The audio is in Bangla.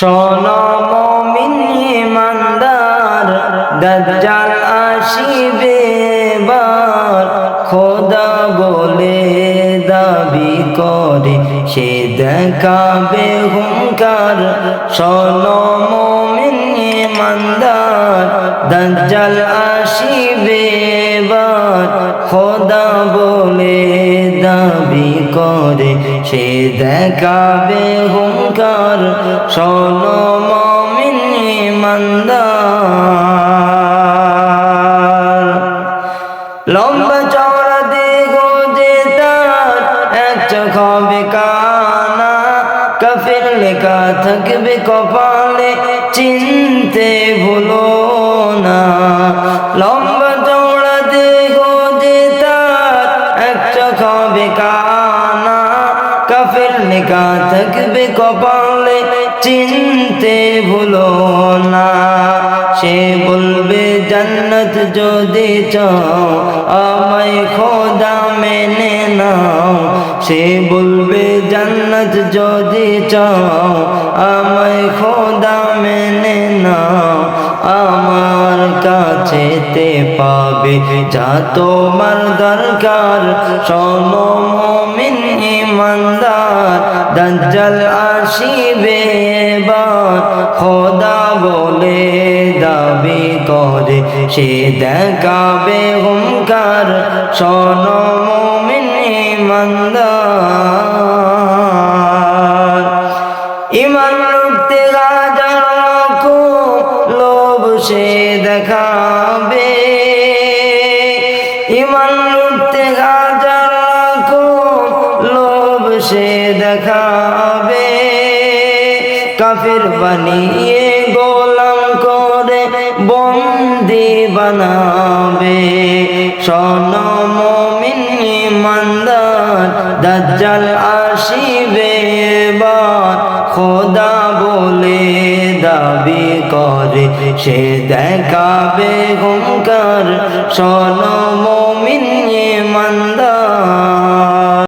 শোনো মুমিন ইমানদার, দাজ্জাল আসিবে এবার, খোদা বলে দাবি করে সে দেখাবে হুঙ্কার। শোনো মুমিন ইমানদার, দাজ্জাল আসিবে এবার, খোদা বলে দাবি করে সে দেখাবে হুঙ্কার। শোনো মুমিন ইমানদার, লম্বা চওড়া দেহ যে তার, এক চোখ হবে কানা, কাফের লেখা থাকবে কপালে, চিনতে ভুলো না। লম্বা চওড়া দেহ যে তার, এক চোখ হবে কানা, কাফের লেখা থাকবে কপালে, চিনতে ভুলো না। সে বলবে জান্নাত যদি চাও, আমায় খোদা মেনে নাও। সে বলবে জান্নাত যদি চাও, আমায় খোদা মেনে নাও। আমার কাছেতে পাবে যা তোমার দরকার। শোনো মুমিন ইমানদার, দাজ্জাল আসিবে এবার, খোদা বলে দাবি করে সে দেখাবে হুঙ্কার। শোনো মুমিন ইমানদার, ঈমান লুটতে হাজার রকম লোভ সে দেখাবে। ঈমান লুটতে হাজার রকম লোভ সে দেখাবে। কাফির বানিয়ে গোলাম করে বন্দি বানাবে। শোনো মুমিন ইমানদার, দাজ্জাল আসিবে এবার, খোদা বলে দাবি করে সে দেখাবে হুঙ্কার। শোনো মুমিন ইমানদার।